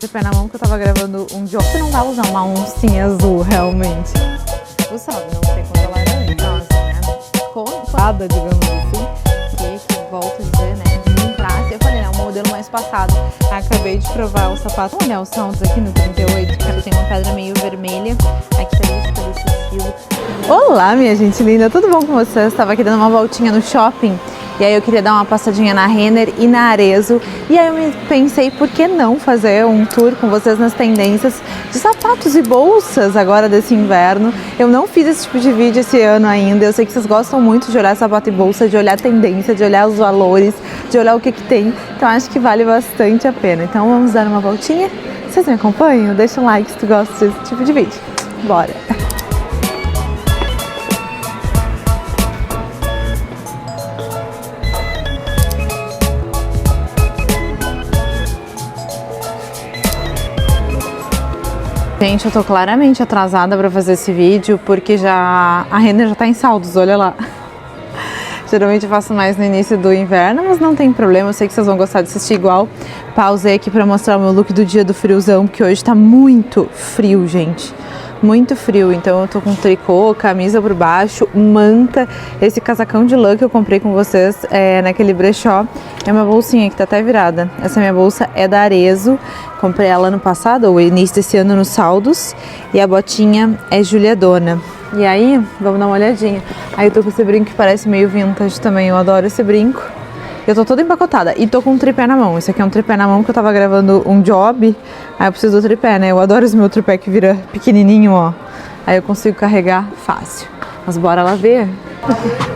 Tripé na mão que eu tava gravando um jogo. Você não vai usar uma oncinha azul, realmente. Você sabe, não sei quanto ela era antes, né? Contada, digamos assim. Que volto a dizer, né? Não trace. Eu falei, né? Um modelo mais passado. Acabei de provar o sapato. Olha os saltos aqui no 38, que tem uma pedra meio vermelha. Aqui tá isso, desse estilo. Olá, minha gente linda, tudo bom com vocês? Estava aqui dando uma voltinha no shopping. E aí eu queria dar uma passadinha na Renner e na Arezzo. E aí eu pensei, por que não fazer um tour com vocês nas tendências de sapatos e bolsas agora desse inverno. Eu não fiz esse tipo de vídeo esse ano ainda. Eu sei que vocês gostam muito de olhar sapato e bolsa, de olhar tendência, de olhar os valores, de olhar o que tem. Então acho que vale bastante a pena. Então vamos dar uma voltinha? Vocês me acompanham? Deixa um like se tu gosta desse tipo de vídeo. Bora! Gente, eu tô claramente atrasada pra fazer esse vídeo porque a Renner já tá em saldos, olha lá. Geralmente eu faço mais no início do inverno, mas não tem problema, eu sei que vocês vão gostar de assistir igual. Pausei aqui pra mostrar o meu look do dia do friozão, porque hoje tá muito frio, gente. Muito frio, então eu tô com tricô, camisa por baixo, manta, esse casacão de lã que eu comprei com vocês naquele brechó. É uma bolsinha que tá até virada. Essa minha bolsa é da Arezzo, comprei ela ano passado, ou início desse ano nos saldos. E a botinha é Julia Dona. E aí, vamos dar uma olhadinha. Aí eu tô com esse brinco que parece meio vintage também, eu adoro esse brinco. Eu tô toda empacotada e tô com um tripé na mão. Esse aqui é um tripé na mão que eu tava gravando um job. Aí eu preciso do tripé, né? Eu adoro esse meu tripé que vira pequenininho, ó. Aí eu consigo carregar fácil. Mas bora lá ver.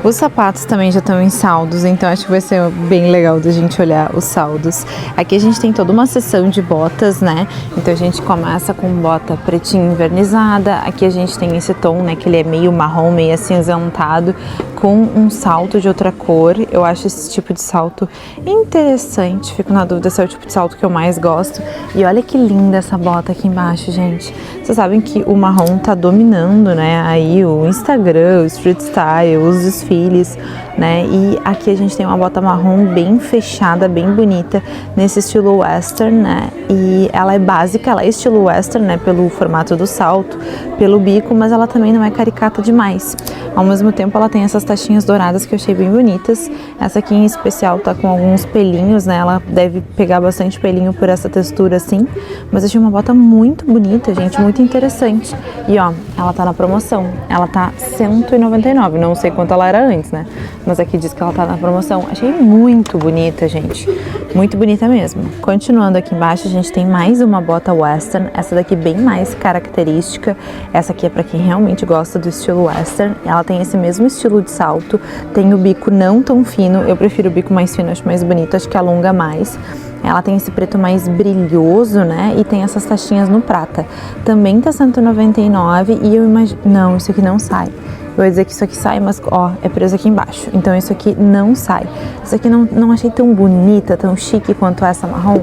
Os sapatos também já estão em saldos, então acho que vai ser bem legal da gente olhar os saldos. Aqui a gente tem toda uma seção de botas, né? Então a gente começa com bota pretinha envernizada. Aqui a gente tem esse tom, né? Que ele é meio marrom, meio acinzentado, com um salto de outra cor. Eu acho esse tipo de salto interessante. Fico na dúvida se é o tipo de salto que eu mais gosto. E olha que linda essa bota aqui embaixo, gente. Vocês sabem que o marrom tá dominando, né? Aí o Instagram, o street style, os desfiles, né? E aqui a gente tem uma bota marrom bem fechada, bem bonita, nesse estilo western, né? E ela é básica, ela é estilo western, né? Pelo formato do salto, pelo bico, mas ela também não é caricata demais. Ao mesmo tempo ela tem essas tachinhas douradas que eu achei bem bonitas. Essa aqui em especial tá com alguns pelinhos, né? Ela deve pegar bastante pelinho por essa textura assim, mas eu achei uma bota muito bonita, gente, muito interessante. E ó, ela tá na promoção, ela tá R$199, não sei quanto ela era antes, né? Mas aqui diz que ela tá na promoção. Achei muito bonita, gente, muito bonita mesmo. Continuando aqui embaixo, a gente tem mais uma bota western, essa daqui bem mais característica. Essa aqui é pra quem realmente gosta do estilo western. Ela tem esse mesmo estilo de salto, tem o bico não tão fino, eu prefiro o bico mais fino, acho mais bonito, acho que alonga mais. Ela tem esse preto mais brilhoso, né? E tem essas tachinhas no prata. Também tá R$199 e eu imagino... Não, isso aqui não sai. Eu ia dizer que isso aqui sai, mas ó, é preso aqui embaixo. Então isso aqui não sai. Isso aqui não achei tão bonita, tão chique quanto essa marrom.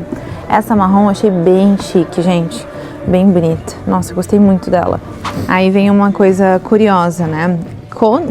Essa marrom eu achei bem chique, gente. Bem bonita. Nossa, eu gostei muito dela. Aí vem uma coisa curiosa, né?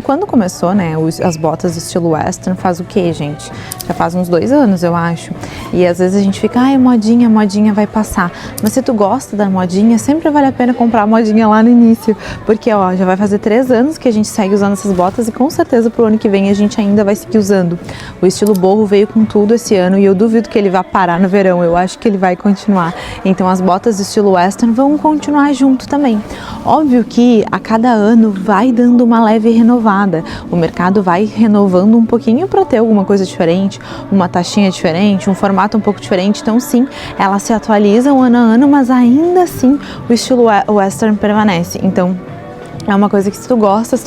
Quando começou, né, as botas estilo western, faz o que, gente? Já faz uns 2 anos, eu acho. E às vezes a gente fica, ai, modinha vai passar. Mas se tu gosta da modinha, sempre vale a pena comprar a modinha lá no início. Porque, ó, já vai fazer 3 anos que a gente segue usando essas botas e com certeza pro ano que vem a gente ainda vai seguir usando. O estilo boho veio com tudo esse ano e eu duvido que ele vá parar no verão. Eu acho que ele vai continuar. Então as botas estilo western vão continuar junto também. Óbvio que a cada ano vai dando uma leve renovada. O mercado vai renovando um pouquinho para ter alguma coisa diferente, uma taxinha diferente, um formato um pouco diferente. Então sim, elas se atualizam ano a ano, mas ainda assim o estilo western permanece. Então é uma coisa que se tu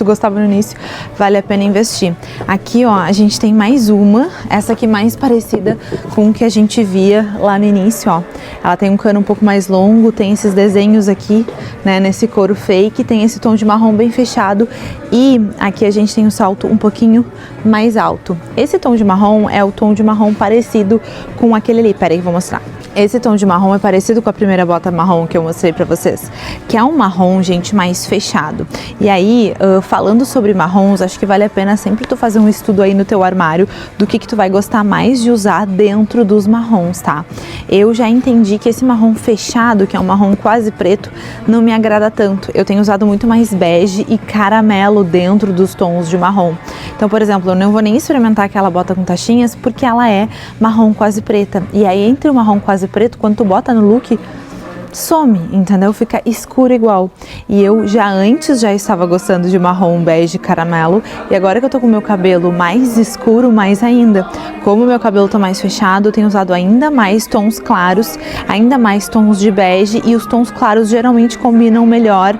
gostava no início, vale a pena investir. Aqui, ó, a gente tem mais uma, essa aqui mais parecida com o que a gente via lá no início, ó. Ela tem um cano um pouco mais longo, tem esses desenhos aqui, né, nesse couro fake, tem esse tom de marrom bem fechado e aqui a gente tem um salto um pouquinho mais alto. Esse tom de marrom é o tom de marrom parecido com aquele ali, peraí, vou mostrar. Esse tom de marrom é parecido com a primeira bota marrom que eu mostrei pra vocês, que é um marrom, gente, mais fechado. E aí, falando sobre marrons, acho que vale a pena sempre tu fazer um estudo aí no teu armário do que tu vai gostar mais de usar dentro dos marrons, tá? Eu já entendi entendi que esse marrom fechado, que é um marrom quase preto, não me agrada tanto. Eu tenho usado muito mais bege e caramelo dentro dos tons de marrom. Então, por exemplo, eu não vou nem experimentar aquela bota com tachinhas porque ela é marrom quase preta. E aí, entre o marrom quase preto, quando tu bota no look, some, entendeu? Fica escuro igual. E eu antes já estava gostando de marrom, bege, caramelo, e agora que eu tô com o meu cabelo mais escuro, mais ainda. Como o meu cabelo tá mais fechado, eu tenho usado ainda mais tons claros, ainda mais tons de bege, e os tons claros geralmente combinam melhor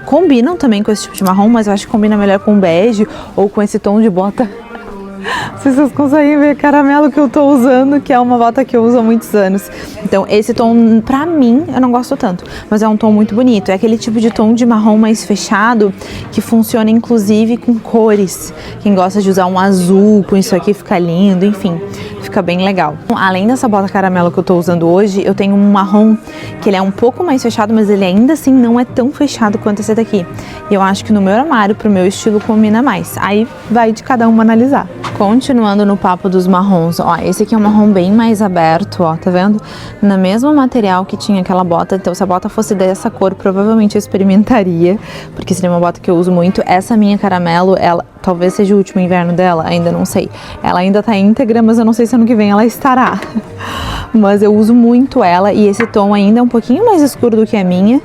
combinam também com esse tipo de marrom, mas eu acho que combina melhor com bege ou com esse tom de bota. Se vocês conseguem ver caramelo que eu tô usando, que é uma bota que eu uso há muitos anos. Então esse tom, pra mim, eu não gosto tanto, mas é um tom muito bonito. É aquele tipo de tom de marrom mais fechado que funciona inclusive com cores. Quem gosta de usar um azul com isso aqui fica lindo, enfim, fica bem legal. Além dessa bota caramelo que eu tô usando hoje, eu tenho um marrom que ele é um pouco mais fechado, mas ele ainda assim não é tão fechado quanto esse daqui. E eu acho que no meu armário, pro meu estilo, combina mais. Aí vai de cada um analisar. Continuando no papo dos marrons, ó, esse aqui é um marrom bem mais aberto, ó, tá vendo? Na mesma material que tinha aquela bota, então se a bota fosse dessa cor, provavelmente eu experimentaria, porque seria uma bota que eu uso muito. Essa minha caramelo, ela talvez seja o último inverno dela, ainda não sei. Ela ainda tá íntegra, mas eu não sei se ano que vem ela estará. Mas eu uso muito ela e esse tom ainda é um pouquinho mais escuro do que a minha.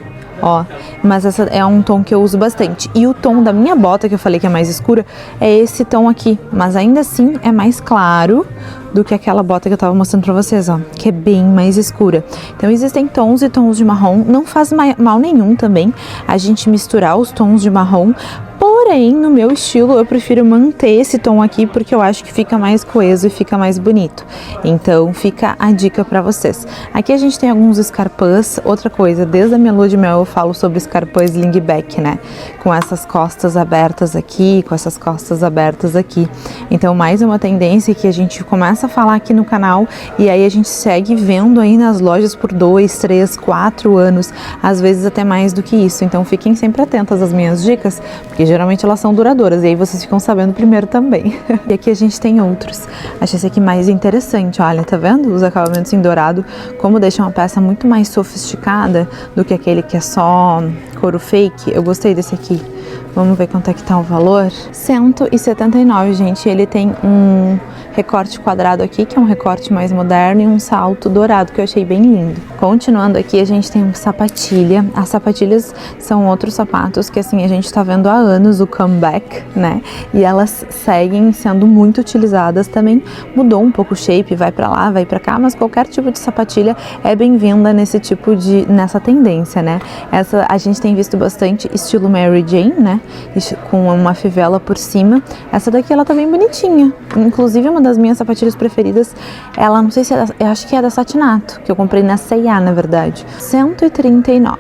Ó, mas essa é um tom que eu uso bastante. E o tom da minha bota, que eu falei que é mais escura, é esse tom aqui. Mas ainda assim é mais claro do que aquela bota que eu tava mostrando pra vocês, ó, que é bem mais escura. Então existem tons e tons de marrom. Não faz mal nenhum também a gente misturar os tons de marrom. Porém, no meu estilo, eu prefiro manter esse tom aqui porque eu acho que fica mais coeso e fica mais bonito. Então, fica a dica pra vocês. Aqui a gente tem alguns escarpãs. Outra coisa, desde a minha lua de mel eu falo sobre escarpã slingback, né? Com essas costas abertas aqui, com essas costas abertas aqui. Então, mais uma tendência que a gente começa a falar aqui no canal e aí a gente segue vendo aí nas lojas por 2, 3, 4 anos, às vezes até mais do que isso. Então, fiquem sempre atentas às minhas dicas, porque geralmente elas são duradouras e aí vocês ficam sabendo primeiro também. E aqui a gente tem outros. Achei esse aqui mais interessante, olha, tá vendo? Os acabamentos em dourado, como deixa uma peça muito mais sofisticada do que aquele que é só couro fake. Eu gostei desse aqui. Vamos ver quanto é que tá o valor. 179, gente. Ele tem um recorte quadrado aqui, que é um recorte mais moderno, e um salto dourado, que eu achei bem lindo. Continuando aqui, a gente tem uma sapatilha. As sapatilhas são outros sapatos que, assim, a gente tá vendo há anos o comeback, né? E elas seguem sendo muito utilizadas. Também mudou um pouco o shape, vai pra lá, vai pra cá, mas qualquer tipo de sapatilha é bem-vinda nessa tendência, né? Essa a gente tem visto bastante estilo Mary Jane, né? Com uma fivela por cima. Essa daqui ela tá bem bonitinha. Inclusive uma das minhas sapatilhas preferidas, ela não sei se é eu acho que é da Satinato, que eu comprei na C&A, na verdade. 139.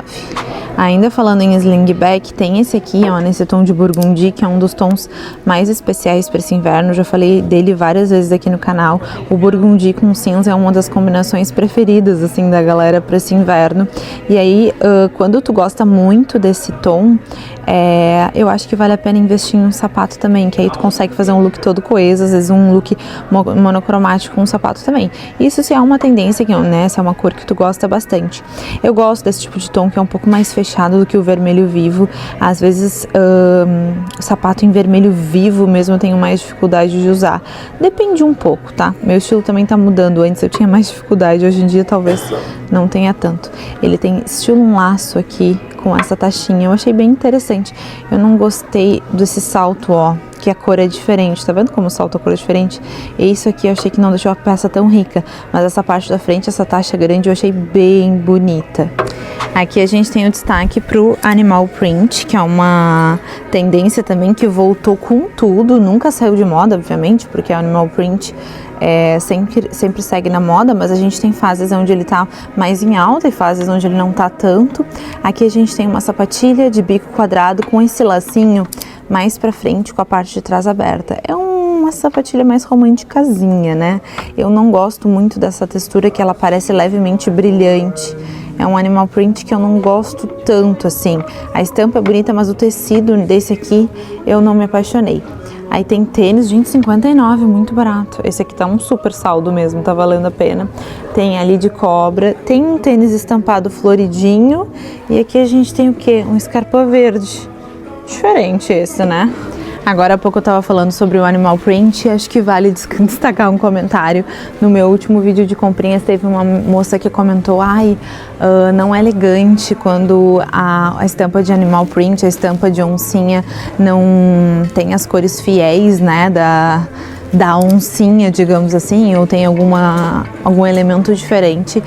Ainda falando em slingback, tem esse aqui, ó, nesse tom de burgundy, que é um dos tons mais especiais para esse inverno. Já falei dele várias vezes aqui no canal. O burgundy com cinza é uma das combinações preferidas, assim, da galera para esse inverno. E aí, quando tu gosta muito desse tom, eu acho que vale a pena investir em um sapato também, que aí tu consegue fazer um look todo coeso, às vezes um look monocromático com um sapato também. Isso se é uma tendência, né, se é uma cor que tu gosta bastante. Eu gosto desse tipo de tom que é um pouco mais fechado do que o vermelho vivo. Às vezes sapato em vermelho vivo mesmo eu tenho mais dificuldade de usar. Depende um pouco, tá? Meu estilo também tá mudando. Antes eu tinha mais dificuldade, hoje em dia talvez não tenha tanto. Ele tem estilo um laço aqui com essa tachinha. Eu achei bem interessante. Eu não gostei desse salto, ó, que a cor é diferente. Tá vendo como o salto a cor é diferente? E isso aqui eu achei que não deixou a peça tão rica. Mas essa parte da frente, essa taxa grande, eu achei bem bonita. Aqui a gente tem o destaque pro animal print, que é uma tendência também que voltou com tudo, nunca saiu de moda, obviamente, porque o animal print sempre segue na moda, mas a gente tem fases onde ele tá mais em alta e fases onde ele não tá tanto. Aqui a gente tem uma sapatilha de bico quadrado com esse lacinho mais pra frente, com a parte de trás aberta. É uma sapatilha mais românticazinha, né? Eu não gosto muito dessa textura que ela parece levemente brilhante. É um animal print que eu não gosto tanto, assim. A estampa é bonita, mas o tecido desse aqui eu não me apaixonei. Aí tem tênis, R$20,59, muito barato. Esse aqui tá um super saldo mesmo, tá valendo a pena. Tem ali de cobra, tem um tênis estampado floridinho. E aqui a gente tem o quê? Um Scarpa verde. Diferente esse, né? Agora há pouco eu tava falando sobre o animal print e acho que vale destacar um comentário. No meu último vídeo de comprinhas teve uma moça que comentou: não é elegante quando a estampa de animal print, a estampa de oncinha não tem as cores fiéis, né, da oncinha, digamos assim, ou tem algum elemento diferente.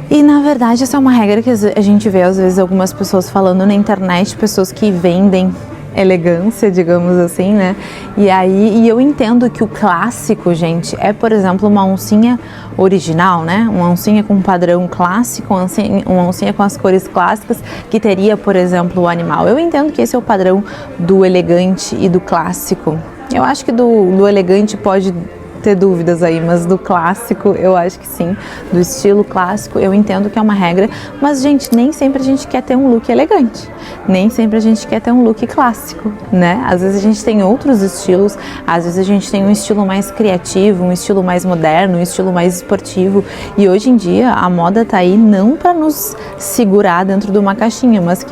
E na verdade essa é uma regra que a gente vê às vezes algumas pessoas falando na internet, pessoas que vendem elegância, digamos assim, né? E eu entendo que o clássico, gente, é, por exemplo, uma oncinha original, né? Uma oncinha com um padrão clássico, uma oncinha com as cores clássicas, que teria, por exemplo, o animal. Eu entendo que esse é o padrão do elegante e do clássico. Eu acho que do elegante pode ter dúvidas aí, mas do clássico eu acho que sim, do estilo clássico eu entendo que é uma regra, mas gente, nem sempre a gente quer ter um look elegante, nem sempre a gente quer ter um look clássico, né? Às vezes a gente tem outros estilos, às vezes a gente tem um estilo mais criativo, um estilo mais moderno, um estilo mais esportivo, e hoje em dia a moda tá aí não para nos segurar dentro de uma caixinha, mas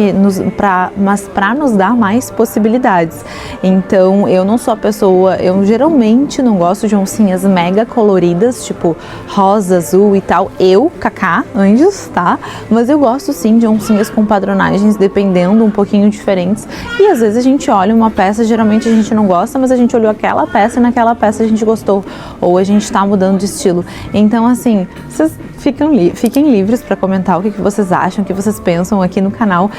para nos dar mais possibilidades. Então eu não sou a pessoa, eu geralmente não gosto de oncinhas mega coloridas, tipo rosa, azul e tal. Cacá, anjos, tá? Mas eu gosto sim de oncinhas com padronagens, dependendo, um pouquinho diferentes. E às vezes a gente olha uma peça, geralmente a gente não gosta, mas a gente olhou aquela peça e naquela peça a gente gostou. Ou a gente tá mudando de estilo. Então, assim, vocês fiquem livres para comentar o que vocês acham, o que vocês pensam aqui no canal.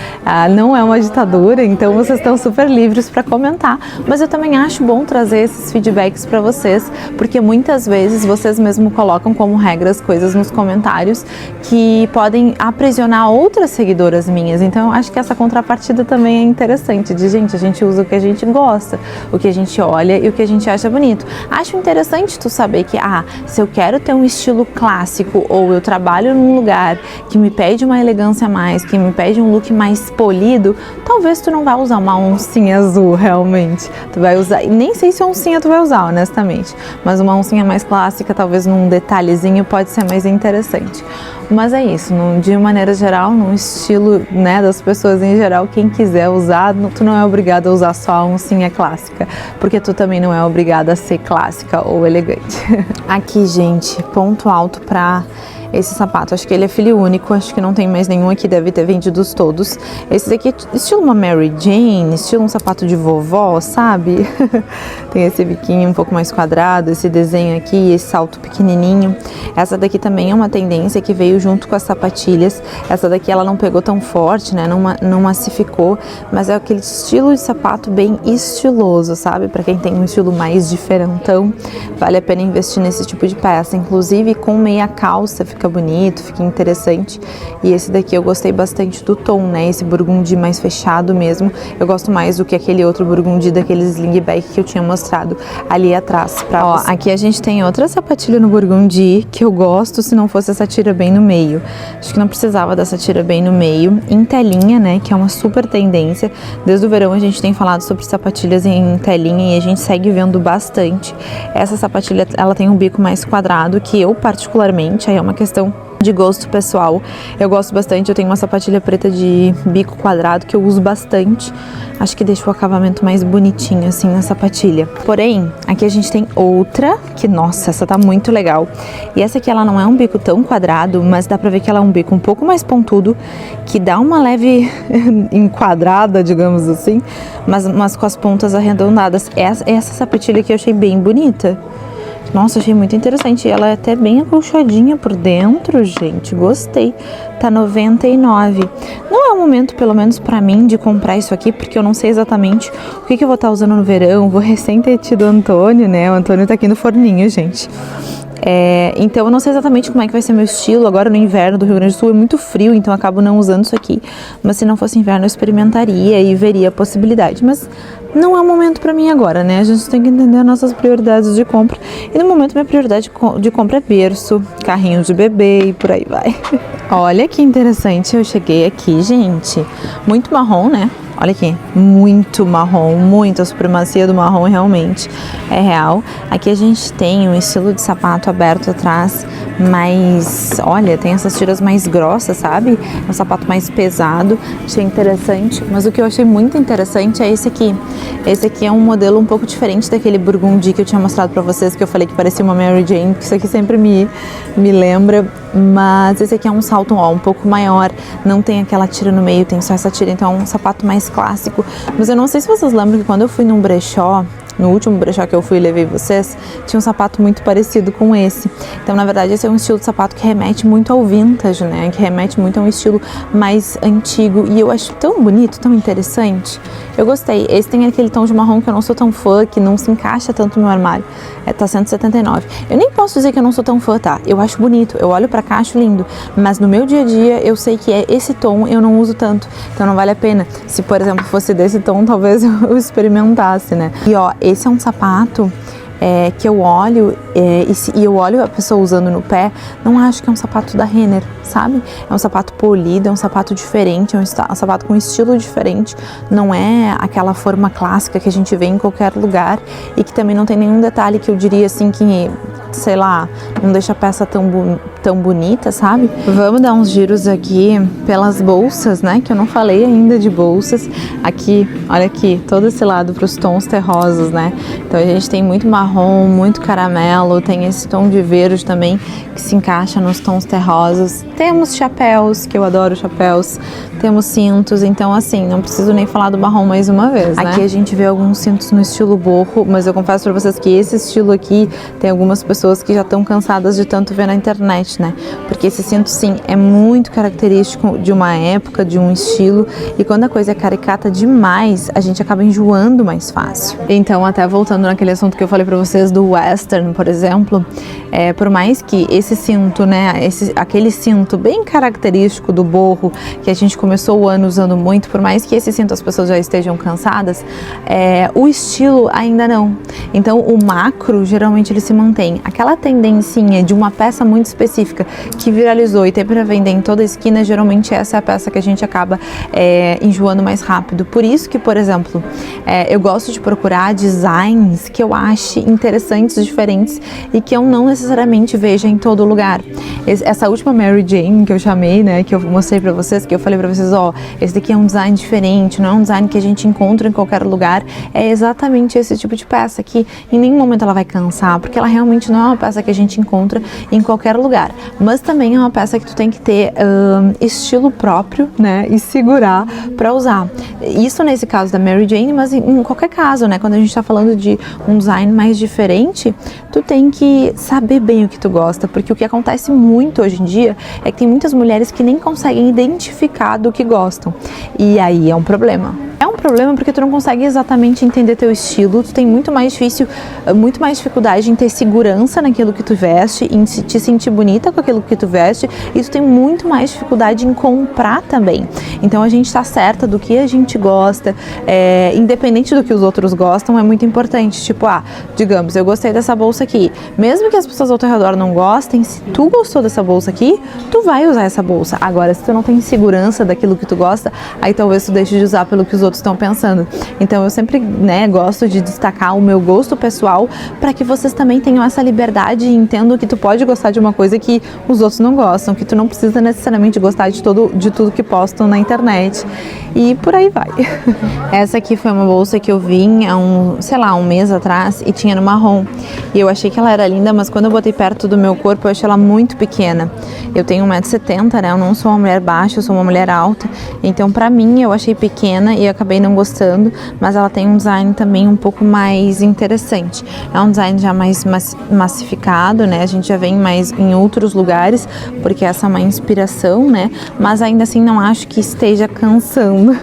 Não é uma ditadura, então vocês estão super livres para comentar. Mas eu também acho bom trazer esses feedbacks para vocês, porque muitas vezes vocês mesmo colocam como regras coisas nos comentários que podem aprisionar outras seguidoras minhas. Então eu acho que essa contrapartida também é interessante, de gente, a gente usa o que a gente gosta, o que a gente olha e o que a gente acha bonito. Acho interessante tu saber que, se eu quero ter um estilo clássico, ou eu trabalho num lugar que me pede uma elegância a mais, que me pede um look mais polido, talvez tu não vai usar uma oncinha azul realmente. Tu vai usar, nem sei se oncinha tu vai usar, honestamente, mas uma oncinha mais clássica, talvez num detalhezinho, pode ser mais interessante. Mas é isso, de maneira geral, no estilo, né, das pessoas em geral, quem quiser usar, tu não é obrigado a usar só a oncinha clássica, porque tu também não é obrigada a ser clássica ou elegante. Aqui, gente, ponto alto pra esse sapato, acho que ele é filho único, acho que não tem mais nenhum aqui, deve ter vendido todos. Esse daqui é estilo uma Mary Jane, estilo um sapato de vovó, sabe? Tem esse biquinho um pouco mais quadrado, esse desenho aqui, esse salto pequenininho. Essa daqui também é uma tendência que veio junto com as sapatilhas. Essa daqui ela não pegou tão forte, né? Não massificou, mas é aquele estilo de sapato bem estiloso, sabe? Para quem tem um estilo mais diferentão, vale a pena investir nesse tipo de peça. Inclusive com meia calça, fica bonito, fica interessante. E esse daqui eu gostei bastante do tom, né? Esse burgundy mais fechado mesmo. Eu gosto mais do que aquele outro burgundy daqueles slingback que eu tinha mostrado ali atrás. Aqui a gente tem outra sapatilha no burgundy que eu gosto, se não fosse essa tira bem no meio. Acho que não precisava dessa tira bem no meio. Em telinha, né? Que é uma super tendência. Desde o verão a gente tem falado sobre sapatilhas em telinha e a gente segue vendo bastante. Essa sapatilha, ela tem um bico mais quadrado, que eu particularmente, aí é uma questão de gosto pessoal, eu gosto bastante. Eu tenho uma sapatilha preta de bico quadrado que eu uso bastante, acho que deixa o acabamento mais bonitinho assim na sapatilha. Porém, aqui a gente tem outra que, nossa, essa tá muito legal. E essa aqui ela não é um bico tão quadrado, mas dá pra ver que ela é um bico um pouco mais pontudo, que dá uma leve enquadrada, digamos assim, mas com as pontas arredondadas. Essa sapatilha aqui eu achei bem bonita. Nossa, achei muito interessante. Ela é até bem acolchadinha por dentro, gente. Gostei. Tá R$99. Não é o momento, pelo menos pra mim, de comprar isso aqui, porque eu não sei exatamente o que eu vou estar usando no verão. Vou recém ter tido o Antônio, né? O Antônio tá aqui no forninho, gente. Então eu não sei exatamente como é que vai ser meu estilo. Agora no inverno do Rio Grande do Sul é muito frio, então eu acabo não usando isso aqui. Mas se não fosse inverno eu experimentaria e veria a possibilidade. Mas não é o momento pra mim agora, né? A gente tem que entender as nossas prioridades de compra. E no momento minha prioridade de compra é berço, carrinho de bebê e por aí vai. Olha que interessante, eu cheguei aqui, gente. Muito marrom, né? olha aqui, muito marrom, muito, a supremacia do marrom realmente é real. Aqui a gente tem um estilo de sapato aberto atrás, mas olha, tem essas tiras mais grossas, sabe? É um sapato mais pesado, achei interessante, mas o que eu achei muito interessante é esse aqui. Esse aqui é um modelo um pouco diferente daquele burgundy que eu tinha mostrado pra vocês, que eu falei que parecia uma Mary Jane, que isso aqui sempre me lembra, mas esse aqui é um salto um pouco maior, não tem aquela tira no meio, tem só essa tira, então é um sapato mais clássico. Mas eu não sei se vocês lembram que quando eu fui num brechó, no último brechó que eu fui e levei vocês, tinha um sapato muito parecido com esse. Então, na verdade, esse é um estilo de sapato que remete muito ao vintage, né? Que remete muito a um estilo mais antigo. E eu acho tão bonito, tão interessante. Eu gostei. Esse tem aquele tom de marrom que eu não sou tão fã, que não se encaixa tanto no meu armário. Tá 179. Eu nem posso dizer que eu não sou tão fã, tá? Eu acho bonito, eu olho pra cá, acho lindo. Mas no meu dia a dia, eu sei que esse tom eu não uso tanto. Então, não vale a pena. Se, por exemplo, fosse desse tom, talvez eu experimentasse, né? E, ó, esse é um sapato que eu olho e eu olho a pessoa usando no pé, não acho que é um sapato da Renner, sabe? É um sapato polido, é um sapato diferente, é um sapato com estilo diferente, não é aquela forma clássica que a gente vê em qualquer lugar e que também não tem nenhum detalhe que eu diria assim que, sei lá, não deixa a peça tão bonita, sabe? Vamos dar uns giros aqui pelas bolsas, né? Que eu não falei ainda de bolsas. Aqui, olha aqui, todo esse lado para os tons terrosos, né? Então a gente tem muito marrom, muito caramelo, tem esse tom de verde também que se encaixa nos tons terrosos. Temos chapéus, que eu adoro chapéus, temos cintos, então assim, não preciso nem falar do marrom mais uma vez, né? Aqui a gente vê alguns cintos no estilo boho, mas eu confesso para vocês que esse estilo aqui tem algumas pessoas que já estão cansadas de tanto ver na internet, né? Porque esse cinto, sim, é muito característico de uma época, de um estilo, e quando a coisa é caricata demais, a gente acaba enjoando mais fácil. Então, até voltando naquele assunto que eu falei pra vocês do western, por exemplo, por mais que esse cinto, né, aquele cinto bem característico do boho, que a gente começou o ano usando muito, por mais que esse cinto as pessoas já estejam cansadas, o estilo ainda não. Então, o macro, geralmente, ele se mantém. Aquela tendencinha de uma peça muito específica que viralizou e tem para vender em toda a esquina, geralmente essa é a peça que a gente acaba enjoando mais rápido. Por isso que, por exemplo, eu gosto de procurar designs que eu ache interessantes, diferentes e que eu não necessariamente veja em todo lugar. Essa última Mary Jane que eu chamei, né, que eu mostrei para vocês, que eu falei para vocês, ó, esse daqui é um design diferente, não é um design que a gente encontra em qualquer lugar, é exatamente esse tipo de peça que em nenhum momento ela vai cansar, porque ela realmente não é uma peça que a gente encontra em qualquer lugar, mas também é uma peça que tu tem que ter estilo próprio, né, e segurar para usar. Isso nesse caso da Mary Jane, mas em qualquer caso, né, quando a gente tá falando de um design mais diferente, tu tem que saber bem o que tu gosta, porque o que acontece muito hoje em dia é que tem muitas mulheres que nem conseguem identificar do que gostam, e aí é um problema. É um problema porque tu não consegue exatamente entender teu estilo, tu tem muito mais dificuldade em ter segurança naquilo que tu veste, em te sentir bonita com aquilo que tu veste, e tu tem muito mais dificuldade em comprar também. Então a gente tá certa do que a gente gosta, independente do que os outros gostam, é muito importante. Tipo, digamos, eu gostei dessa bolsa aqui, mesmo que as pessoas ao teu redor não gostem, se tu gostou dessa bolsa aqui, tu vai usar essa bolsa. Agora, se tu não tem segurança daquilo que tu gosta, aí talvez tu deixe de usar pelo que os outros estão pensando. Então eu sempre, né, gosto de destacar o meu gosto pessoal para que vocês também tenham essa liberdade e entendam que tu pode gostar de uma coisa que os outros não gostam, que tu não precisa necessariamente gostar de tudo que postam na internet, e por aí vai. Essa aqui foi uma bolsa que eu vi há um mês atrás e tinha no marrom, e eu achei que ela era linda, mas quando eu botei perto do meu corpo eu achei ela muito pequena. Eu tenho 1,70 m, né, eu não sou uma mulher baixa, eu sou uma mulher alta, então pra mim eu achei pequena e acabei não gostando, mas ela tem um design também um pouco mais interessante. É um design já mais massificado, né? A gente já vem mais em outros lugares, porque essa é uma inspiração, né? Mas ainda assim não acho que esteja cansando.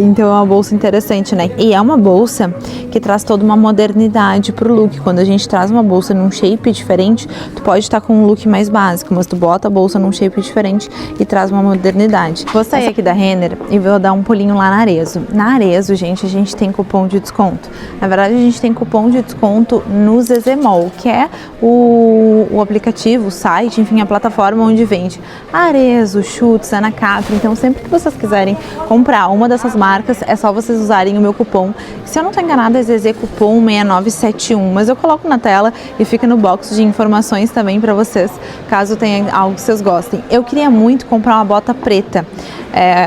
Então é uma bolsa interessante, né? E é uma bolsa que traz toda uma modernidade pro look. Quando a gente traz uma bolsa num shape diferente, tu pode estar com um look mais básico, mas tu bota a bolsa num shape diferente e traz uma modernidade. Vou sair aqui da Renner e vou dar um pulinho lá na Arezzo. Na Arezzo, gente, a gente tem cupom de desconto. Na verdade, a gente tem cupom de desconto no Zezemol, que é o aplicativo, o site, enfim, a plataforma onde vende Arezzo, Schutz, Anacapri. Então, sempre que vocês quiserem comprar uma dessas marcas, é só vocês usarem o meu cupom. Se eu não estou enganada, é Zezé Cupom 6971, mas eu coloco na tela e fica no box de informações também para vocês, caso tenha algo que vocês gostem. Eu queria muito comprar uma bota preta.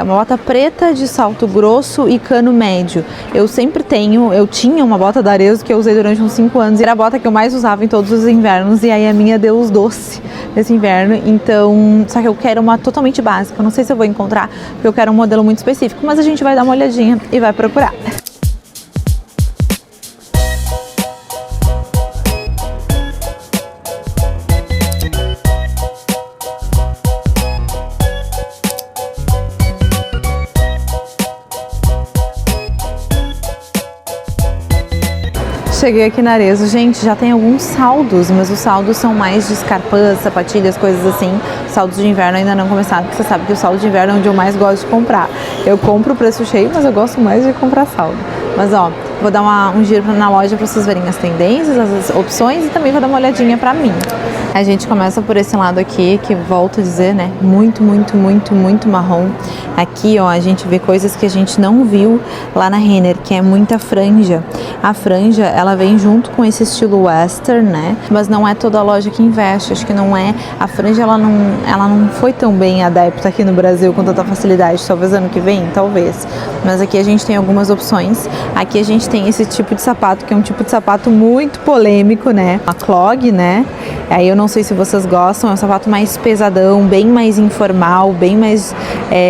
Uma bota preta de salto grosso e cano médio. Eu tinha uma bota da Arezzo que eu usei durante uns 5 anos e era a bota que eu mais usava em todos os invernos, e aí a minha deu os doce nesse inverno, então, só que eu quero uma totalmente básica, eu não sei se eu vou encontrar, porque eu quero um modelo muito específico, mas a gente vai dar uma olhadinha e vai procurar. Cheguei aqui na Arezzo, gente, já tem alguns saldos, mas os saldos são mais de escarpãs, sapatilhas, coisas assim. Os saldos de inverno ainda não começaram, porque você sabe que o saldo de inverno é onde eu mais gosto de comprar. Eu compro o preço cheio, mas eu gosto mais de comprar saldo. Mas ó, vou dar um giro na loja para vocês verem as tendências, as opções, e também vou dar uma olhadinha para mim. A gente começa por esse lado aqui, que volto a dizer, né, muito, muito, muito, muito marrom. Aqui, ó, a gente vê coisas que a gente não viu lá na Renner, que é muita franja. A franja, ela vem junto com esse estilo western, né, mas não é toda a loja que investe, acho que não é. A franja, ela não foi tão bem adepta aqui no Brasil com tanta facilidade, talvez ano que vem, talvez. Mas aqui a gente tem algumas opções. Aqui a gente tem esse tipo de sapato, que é um tipo de sapato muito polêmico, né, a clog, né. Aí eu não sei se vocês gostam, é um sapato mais pesadão, bem mais informal, bem mais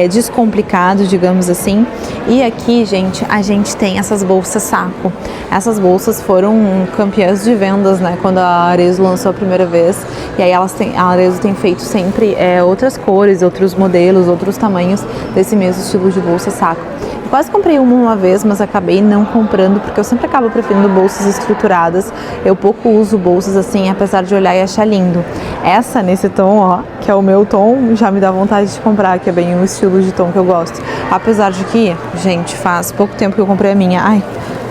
descomplicado, digamos assim. E aqui, gente, a gente tem essas bolsas saco. Essas bolsas foram campeãs de vendas, né, quando a Arezzo lançou a primeira vez. E aí a Arezzo tem feito sempre outras cores, outros modelos, outros tamanhos desse mesmo estilo de bolsa saco. Quase comprei uma vez, mas acabei não comprando, porque eu sempre acabo preferindo bolsas estruturadas. Eu pouco uso bolsas assim, apesar de olhar e achar lindo. Essa, nesse tom, ó, que é o meu tom, já me dá vontade de comprar, que é bem o estilo de tom que eu gosto. Apesar de que, gente, faz pouco tempo que eu comprei a minha. Ai,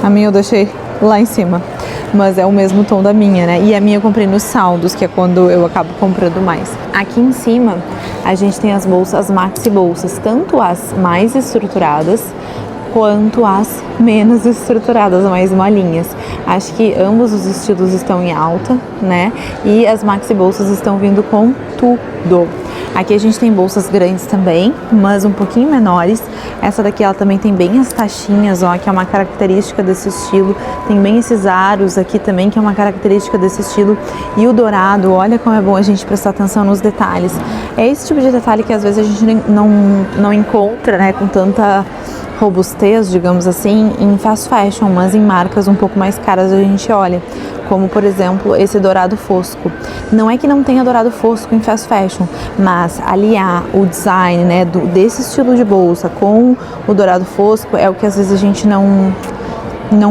a minha eu deixei lá em cima. Mas é o mesmo tom da minha, né? E a minha eu comprei nos saldos, que é quando eu acabo comprando mais. Aqui em cima, a gente tem as bolsas, as maxi bolsas, tanto as mais estruturadas, quanto as menos estruturadas, mais molinhas. Acho que ambos os estilos estão em alta, né? E as maxi bolsas estão vindo com tudo. Aqui a gente tem bolsas grandes também, mas um pouquinho menores. Essa daqui, ela também tem bem as taxinhas, ó, que é uma característica desse estilo. Tem bem esses aros aqui também, que é uma característica desse estilo. E o dourado, olha como é bom a gente prestar atenção nos detalhes. É esse tipo de detalhe que às vezes a gente não encontra, né, com tanta robustez, digamos assim, em fast fashion, mas em marcas um pouco mais caras a gente olha, como por exemplo esse dourado fosco. Não é que não tenha dourado fosco em fast fashion, mas aliar o design, né, desse estilo de bolsa com o dourado fosco é o que às vezes a gente não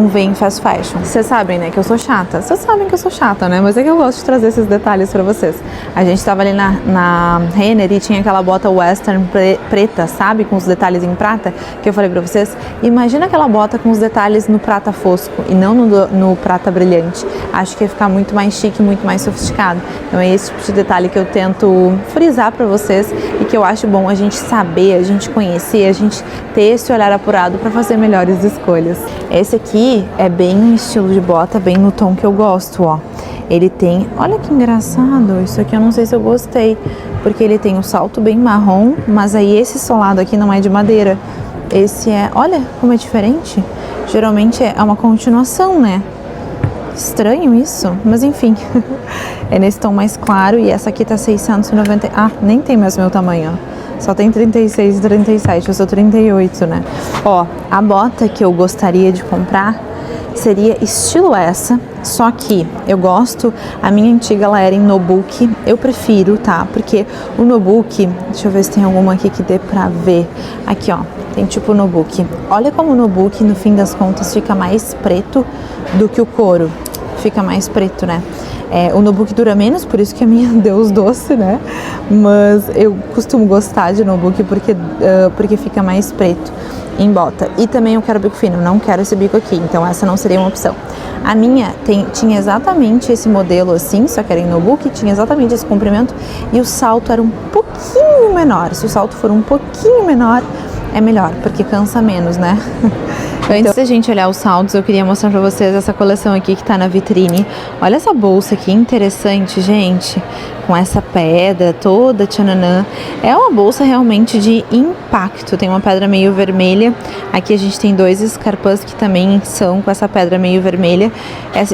vê em fast fashion. Vocês sabem, né, que eu sou chata. Vocês sabem que eu sou chata, né? Mas é que eu gosto de trazer esses detalhes pra vocês. A gente tava ali na Renner e tinha aquela bota western preta, sabe? Com os detalhes em prata, que eu falei pra vocês. Imagina aquela bota com os detalhes no prata fosco e não no prata brilhante. Acho que ia ficar muito mais chique, muito mais sofisticado. Então é esse tipo de detalhe que eu tento frisar pra vocês e que eu acho bom a gente saber, a gente conhecer, a gente ter esse olhar apurado pra fazer melhores escolhas. Esse aqui é bem um estilo de bota, bem no tom que eu gosto, ó. Ele tem, olha que engraçado, isso aqui eu não sei se eu gostei, porque ele tem um salto bem marrom, mas aí esse solado aqui não é de madeira. Esse é, olha como é diferente. Geralmente é uma continuação, né? Estranho isso, mas enfim. É nesse tom mais claro e essa aqui tá 690, nem tem mais meu tamanho, ó. Só tem 36 e 37, eu sou 38, né? Ó, a bota que eu gostaria de comprar seria estilo essa, só que eu gosto, a minha antiga ela era em Nobuki, eu prefiro, tá? Porque o Nobuki, deixa eu ver se tem alguma aqui que dê pra ver. Aqui, ó, tem tipo o Nobuki. Olha como o Nobuki, no fim das contas, fica mais preto do que o couro. Fica mais preto, né? O Nobuki dura menos, por isso que a minha deu os doce, né? Mas eu costumo gostar de Nobuki porque fica mais preto em bota. E também eu quero bico fino, não quero esse bico aqui, então essa não seria uma opção. A minha tinha exatamente esse modelo assim, só que era em Nobuki, tinha exatamente esse comprimento e o salto era um pouquinho menor. Se o salto for um pouquinho menor, é melhor, porque cansa menos, né? Antes da gente olhar os saldos, eu queria mostrar pra vocês essa coleção aqui que tá na vitrine. Olha essa bolsa aqui, interessante, gente. Com essa pedra toda, tchananã. É uma bolsa realmente de impacto. Tem uma pedra meio vermelha. Aqui a gente tem 2 escarpãs que também são com essa pedra meio vermelha.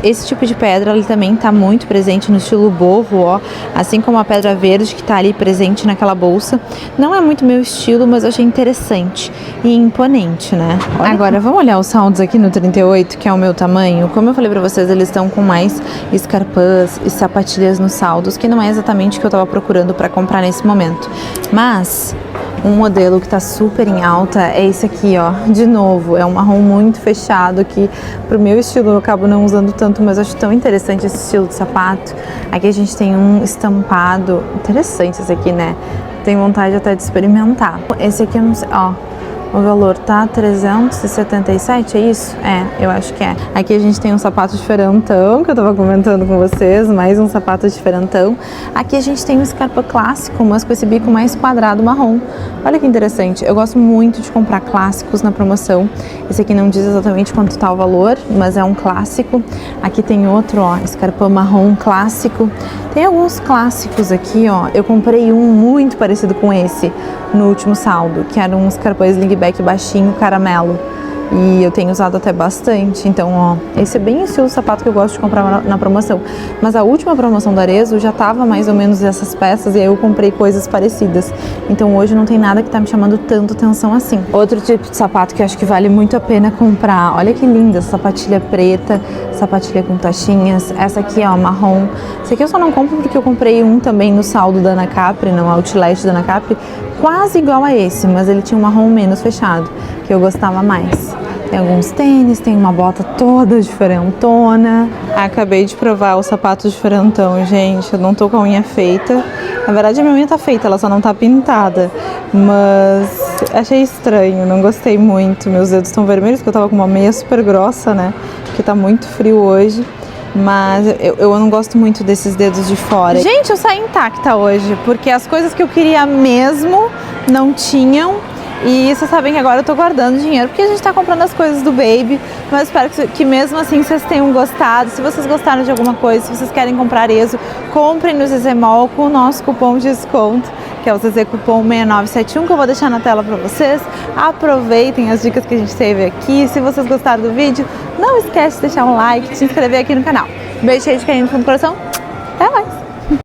Esse tipo de pedra, ela também tá muito presente no estilo boho, ó. Assim como a pedra verde que tá ali presente naquela bolsa. Não é muito meu estilo, mas eu achei interessante e imponente, né? Olha. Agora, vamos olhar os saldos aqui no 38, que é o meu tamanho. Como eu falei pra vocês, eles estão com mais escarpãs e sapatilhas nos saldos, que não é exatamente o que eu tava procurando pra comprar nesse momento. Mas um modelo que tá super em alta é esse aqui, ó. De novo, é um marrom muito fechado que pro meu estilo eu acabo não usando tanto, mas eu acho tão interessante esse estilo de sapato. Aqui a gente tem um estampado, interessante esse aqui, né? Tenho vontade até de experimentar. Esse aqui eu não sei, ó. O valor tá 377, é isso? Eu acho que é. Aqui a gente tem um sapato diferentão, que eu tava comentando com vocês, mais um sapato diferentão. Aqui a gente tem um Scarpa clássico, mas com esse bico mais quadrado marrom. Olha que interessante, eu gosto muito de comprar clássicos na promoção. Esse aqui não diz exatamente quanto tá o valor, mas é um clássico. Aqui tem outro, ó, Scarpa marrom clássico. Tem alguns clássicos aqui, ó. Eu comprei um muito parecido com esse no último saldo, que era um Scarpa slingback baixinho, caramelo. E eu tenho usado até bastante. Então, ó, esse é bem o estilo de sapato que eu gosto de comprar na promoção. Mas a última promoção da Arezzo já tava mais ou menos essas peças e aí eu comprei coisas parecidas. Então hoje não tem nada que tá me chamando tanto atenção assim. Outro tipo de sapato que eu acho que vale muito a pena comprar. Olha que linda, sapatilha preta, sapatilha com tachinhas. Essa aqui, ó, marrom. Esse aqui eu só não compro porque eu comprei um também no saldo da Ana Capri, no outlet da Ana Capri, quase igual a esse, mas ele tinha um marrom menos fechado, que eu gostava mais. Tem alguns tênis, tem uma bota toda diferentona. Acabei de provar o sapato diferentão, gente. Eu não tô com a unha feita. Na verdade, a minha unha tá feita, ela só não tá pintada. Mas achei estranho, não gostei muito. Meus dedos estão vermelhos, porque eu tava com uma meia super grossa, né? Porque tá muito frio hoje. Mas eu não gosto muito desses dedos de fora. Gente, eu saí intacta hoje, porque as coisas que eu queria mesmo não tinham. E vocês sabem que agora eu tô guardando dinheiro porque a gente tá comprando as coisas do Baby. Mas espero que mesmo assim vocês tenham gostado. Se vocês gostaram de alguma coisa, se vocês querem comprar Arezzo, comprem no Zezé Mall com o nosso cupom de desconto, que é o Zezé Cupom 6971, que eu vou deixar na tela pra vocês. Aproveitem as dicas que a gente teve aqui. Se vocês gostaram do vídeo, não esquece de deixar um like, de se inscrever aqui no canal. Um beijo cheio de carinho no fundo do coração. Até mais!